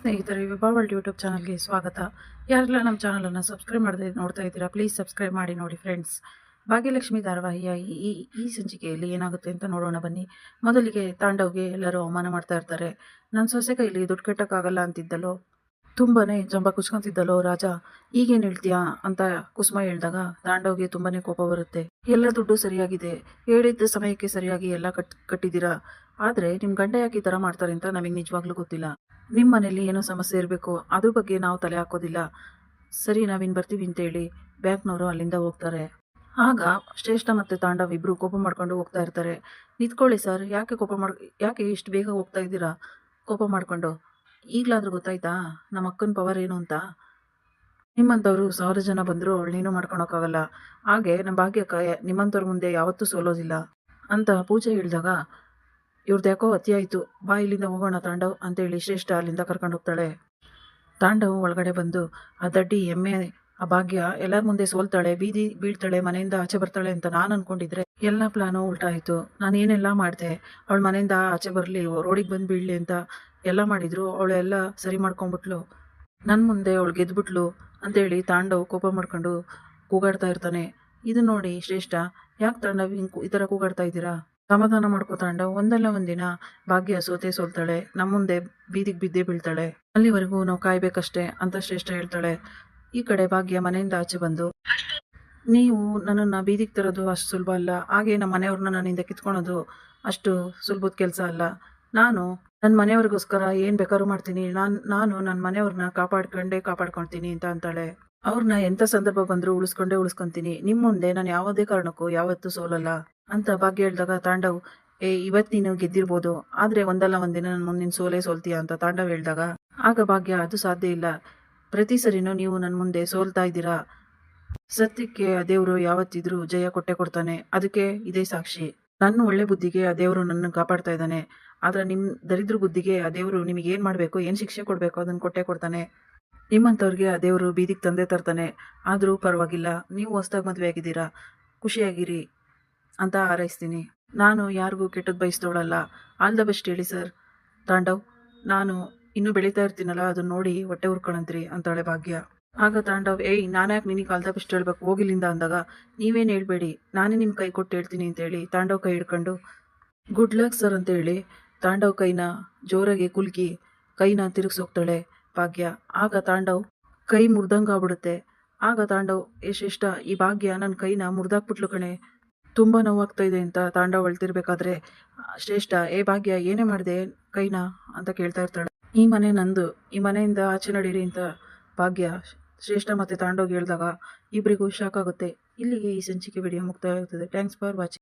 ಸ್ನೇಹಿತರೆ, ವಿಭಾ world YouTube ಚಾನಲ್ಗೆ ಸ್ವಾಗತ. ಯಾರೆಲ್ಲ ನಮ್ಮ ಚಾನಲನ್ನು ಸಬ್ಸ್ಕ್ರೈಬ್ ಮಾಡದೆ ನೋಡ್ತಾ ಇದ್ದೀರಾ, ಪ್ಲೀಸ್ ಸಬ್ಸ್ಕ್ರೈಬ್ ಮಾಡಿ ನೋಡಿ ಫ್ರೆಂಡ್ಸ್. ಭಾಗ್ಯಲಕ್ಷ್ಮಿ ಧಾರಾವಾಹಿಯ ಈ ಈ ಸಂಚಿಕೆಯಲ್ಲಿ ಏನಾಗುತ್ತೆ ಅಂತ ನೋಡೋಣ ಬನ್ನಿ. ಮೊದಲಿಗೆ ತಾಂಡವ್ಗೆ ಎಲ್ಲರೂ ಅವಮಾನ ಮಾಡ್ತಾ ಇರ್ತಾರೆ. ನನ್ನ ಸೊಸೆ ಕೈಲಿ ದುಡ್ಡು ಕಟ್ಟೋಕ್ಕಾಗಲ್ಲ ಅಂತಿದ್ದಲ್ಲೋ, ತುಂಬಾನೇ ಜಂಬ ಕುಚ್ಕೊಂತಿದ್ದಲ್ಲೋ ರಾಜ, ಈಗೇನು ಹೇಳ್ತೀಯಾ ಅಂತ ಕುಸುಮ ಹೇಳಿದಾಗ ತಾಂಡವ್ಗೆ ತುಂಬಾನೇ ಕೋಪ ಬರುತ್ತೆ. ಎಲ್ಲ ದುಡ್ಡು ಸರಿಯಾಗಿದೆ, ಹೇಳಿದ್ದ ಸಮಯಕ್ಕೆ ಸರಿಯಾಗಿ ಎಲ್ಲ ಕಟ್ಟಿದ್ದೀರಾ, ಆದರೆ ನಿಮ್ಮ ಗಂಡ ಯಾಕೆ ಈ ಥರ ಮಾಡ್ತಾರೆ ಅಂತ ನಮಗೆ ನಿಜವಾಗ್ಲೂ ಗೊತ್ತಿಲ್ಲ. ನಿಮ್ಮ ಮನೇಲಿ ಏನೋ ಸಮಸ್ಯೆ ಇರಬೇಕು, ಅದ್ರ ಬಗ್ಗೆ ನಾವು ತಲೆ ಹಾಕೋದಿಲ್ಲ. ಸರಿ, ನಾವಿನ್ನು ಬರ್ತೀವಿ ಅಂತೇಳಿ ಬ್ಯಾಂಕ್ನವರು ಅಲ್ಲಿಂದ ಹೋಗ್ತಾರೆ. ಆಗ ಶ್ರೇಷ್ಠ ಮತ್ತು ತಾಂಡವ್ ಇಬ್ಬರು ಕೋಪ ಮಾಡ್ಕೊಂಡು ಹೋಗ್ತಾ ಇರ್ತಾರೆ. ನಿಂತ್ಕೊಳ್ಳಿ ಸರ್, ಯಾಕೆ ಇಷ್ಟು ಬೇಗ ಹೋಗ್ತಾ ಇದ್ದೀರಾ ಕೋಪ ಮಾಡ್ಕೊಂಡು? ಈಗಲಾದ್ರೂ ಗೊತ್ತಾಯ್ತಾ ನಮ್ಮ ಅಕ್ಕನ ಪವರ್ ಏನು ಅಂತ? ನಿಮ್ಮಂಥವ್ರು 1000 ಜನ ಬಂದರೂ ಅವಳನ್ನೇನು ಮಾಡ್ಕೊಳಕ್ಕಾಗಲ್ಲ. ಹಾಗೆ ನಮ್ಮ ಭಾಗ್ಯಕ್ಕ ನಿಮ್ಮಂಥವ್ರ ಮುಂದೆ ಯಾವತ್ತೂ ಸೋಲೋದಿಲ್ಲ ಅಂತ ಪೂಜೆ ಹೇಳಿದಾಗ, ಇವ್ರದ್ದು ಯಾಕೋ ಅತಿ ಆಯಿತು, ಬಾ ಇಲ್ಲಿಂದ ಹೋಗೋಣ ತಾಂಡವ್ ಅಂತೇಳಿ ಶ್ರೇಷ್ಠ ಅಲ್ಲಿಂದ ಕರ್ಕೊಂಡು ಹೋಗ್ತಾಳೆ. ತಾಂಡವ್ ಒಳಗಡೆ ಬಂದು ಆ ದಡ್ಡಿ ಎಮ್ಮೆ ಆ ಭಾಗ್ಯ ಎಲ್ಲರ ಮುಂದೆ ಸೋಲ್ತಾಳೆ, ಬೀದಿ ಬೀಳ್ತಾಳೆ, ಮನೆಯಿಂದ ಆಚೆ ಬರ್ತಾಳೆ ಅಂತ ನಾನು ಅನ್ಕೊಂಡಿದ್ರೆ ಎಲ್ಲ ಪ್ಲಾನು ಉಲ್ಟಾ ಆಯಿತು. ನಾನು ಏನೆಲ್ಲ ಮಾಡಿದೆ, ಅವಳ ಮನೆಯಿಂದ ಆಚೆ ಬರಲಿ, ರೋಡಿಗೆ ಬಂದು ಬೀಳಲಿ ಅಂತ ಎಲ್ಲ ಮಾಡಿದ್ರು, ಅವಳೆಲ್ಲ ಸರಿ ಮಾಡ್ಕೊಂಡ್ಬಿಟ್ಲು, ನನ್ನ ಮುಂದೆ ಅವಳು ಗೆದ್ಬಿಟ್ಲು ಅಂತೇಳಿ ತಾಂಡವ್ ಕೋಪ ಮಾಡ್ಕೊಂಡು ಕೂಗಾಡ್ತಾ ಇರ್ತಾನೆ. ಇದು ನೋಡಿ ಶ್ರೇಷ್ಠ, ಯಾಕೆ ತಾಂಡವ್ ಈ ಥರ ಕೂಗಾಡ್ತಾ ಇದ್ದೀರಾ? ಸಮಾಧಾನ ಮಾಡ್ಕೋ ತಾಂಡವ್, ಒಂದಲ್ಲ ಒಂದಿನ ಭಾಗ್ಯ ಸೋಲ್ತಾಳೆ, ನಮ್ಮ ಮುಂದೆ ಬೀದಿಗೆ ಬಿದ್ದೇ ಬೀಳ್ತಾಳೆ, ಅಲ್ಲಿವರೆಗೂ ನಾವು ಕಾಯ್ಬೇಕಷ್ಟೇ ಅಂತ ಶ್ರೇಷ್ಠ ಹೇಳ್ತಾಳೆ. ಈ ಕಡೆ ಭಾಗ್ಯ ಮನೆಯಿಂದ ಆಚೆ ಬಂದು, ನೀವು ನನ್ನನ್ನು ಬೀದಿಗೆ ತರೋದು ಅಷ್ಟು ಸುಲಭ ಅಲ್ಲ, ಹಾಗೆ ನಮ್ಮ ಮನೆಯವ್ರನ್ನ ನನ್ನಿಂದ ಕಿತ್ಕೊಳೋದು ಅಷ್ಟು ಸುಲಭದ ಕೆಲಸ ಅಲ್ಲ. ನಾನು ನನ್ನ ಮನೆಯವ್ರಿಗೋಸ್ಕರ ಏನು ಬೇಕಾದ್ರೂ ಮಾಡ್ತೀನಿ, ನಾನು ನನ್ನ ಮನೆಯವ್ರನ್ನ ಕಾಪಾಡ್ಕೊಳ್ತೀನಿ ಅಂತ ಅಂತಾಳೆ. ಅವ್ರನ್ನ ಎಂಥ ಸಂದರ್ಭ ಬಂದರೂ ಉಳಿಸ್ಕೊಂತೀನಿ, ನಿಮ್ಮ ಮುಂದೆ ನಾನು ಯಾವುದೇ ಕಾರಣಕ್ಕೂ ಯಾವತ್ತೂ ಸೋಲಲ್ಲ ಅಂತ ಭಾಗ್ಯ ಹೇಳಿದಾಗ ತಾಂಡವ್, ಇವತ್ತು ನೀನು ಗೆದ್ದಿರ್ಬೋದು, ಆದರೆ ಒಂದಲ್ಲ ಒಂದಿನ ನನ್ನ ಮುಂದಿನ ಸೋಲ್ತೀಯ ಅಂತ ತಾಂಡವ್ ಹೇಳಿದಾಗ, ಆಗ ಭಾಗ್ಯ, ಅದು ಸಾಧ್ಯ ಇಲ್ಲ, ಪ್ರತಿ ಸರಿನೂ ನೀವು ನನ್ನ ಮುಂದೆ ಸೋಲ್ತಾ ಇದ್ದೀರಾ, ಸತ್ಯಕ್ಕೆ ಆ ದೇವರು ಯಾವತ್ತಿದ್ರೂ ಜಯ ಕೊಡ್ತಾನೆ, ಅದಕ್ಕೆ ಇದೇ ಸಾಕ್ಷಿ. ನನ್ನ ಒಳ್ಳೆ ಬುದ್ಧಿಗೆ ಆ ದೇವರು ನನ್ನ ಕಾಪಾಡ್ತಾ ಇದ್ದಾನೆ, ಆದರೆ ನಿಮ್ಮ ದರಿದ್ರ ಬುದ್ಧಿಗೆ ಆ ದೇವರು ನಿಮಗೆ ಏನು ಮಾಡಬೇಕು, ಏನು ಶಿಕ್ಷೆ ಕೊಡಬೇಕು ಅದನ್ನು ಕೊಡ್ತಾನೆ. ನಿಮ್ಮಂಥವ್ರಿಗೆ ಆ ದೇವರು ಬೀದಿಗೆ ತಂದೆ ತರ್ತಾನೆ, ಆದರೂ ಪರವಾಗಿಲ್ಲ, ನೀವು ಹೊಸ್ದಾಗಿ ಮದುವೆ ಆಗಿದ್ದೀರಾ, ಖುಷಿಯಾಗಿರಿ ಅಂತ ಹಾರೈಸ್ತೀನಿ. ನಾನು ಯಾರಿಗೂ ಕೆಟ್ಟದ್ದು ಬಯಸ್ದವಳಲ್ಲ. ಆಲ್ ದ ಬೆಸ್ಟ್ ಹೇಳಿ ಸರ್. ತಾಂಡವ್, ನಾನು ಇನ್ನೂ ಬೆಳೀತಾ ಇರ್ತೀನಲ್ಲ, ಅದನ್ನ ನೋಡಿ ಹೊಟ್ಟೆ ಉರ್ಕೊಳಂತ್ರಿ ಅಂತಾಳೆ ಭಾಗ್ಯ. ಆಗ ತಾಂಡವ್, ನಾನು ಯಾಕೆ ನಿನಗೆ ಆಲ್ ದ ಬೆಸ್ಟ್ ಹೇಳ್ಬೇಕು, ಹೋಗಿಲ್ಲಿಂದ ಅಂದಾಗ, ನೀವೇನು ಹೇಳ್ಬೇಡಿ, ನಾನೇ ನಿಮ್ಮ ಕೈ ಕೊಟ್ಟು ಹೇಳ್ತೀನಿ ಅಂತೇಳಿ ತಾಂಡವ್ ಕೈ ಹಿಡ್ಕೊಂಡು ಗುಡ್ ಲಕ್ ಸರ್ ಅಂತೇಳಿ ತಾಂಡವ್ ಕೈನ ಜೋರಾಗಿ ಕುಲ್ಕಿ ಕೈನ ತಿರುಗಿಸೋಗ್ತಾಳೆ ಭಾಗ್ಯ. ಆಗ ತಾಂಡವ್ ಕೈ ಮುರ್ದಂಗಾಗ್ಬಿಡುತ್ತೆ. ಆಗ ತಾಂಡವ್, ಶ್ರೇಷ್ಠ, ಈ ಭಾಗ್ಯ ನನ್ನ ಕೈನ ಮುರಿದಾಕ್ಬಿಟ್ಲು ಕಣೆ, ತುಂಬ ನೋವಾಗ್ತಾ ಇದೆ ಅಂತ ತಾಂಡವ್ ಅಳ್ತಿರ್ಬೇಕಾದ್ರೆ ಶ್ರೇಷ್ಠ, ಭಾಗ್ಯ ಏನೇ ಮಾಡಿದೆ ಕೈನ ಅಂತ ಕೇಳ್ತಾ ಇರ್ತಾಳೆ. ಈ ಮನೆ ನಂದು, ಈ ಮನೆಯಿಂದ ಆಚೆ ನಡೀರಿ ಅಂತ ಭಾಗ್ಯ ಶ್ರೇಷ್ಠ ಮತ್ತು ತಾಂಡವ್ಗೆ ಹೇಳಿದಾಗ ಇಬ್ಬರಿಗೂ ಶಾಕ್ ಆಗುತ್ತೆ. ಇಲ್ಲಿಗೆ ಈ ಸಂಚಿಕೆ ವಿಡಿಯೋ ಮುಕ್ತಾಯ ಆಗ್ತದೆ. Thanks for watching.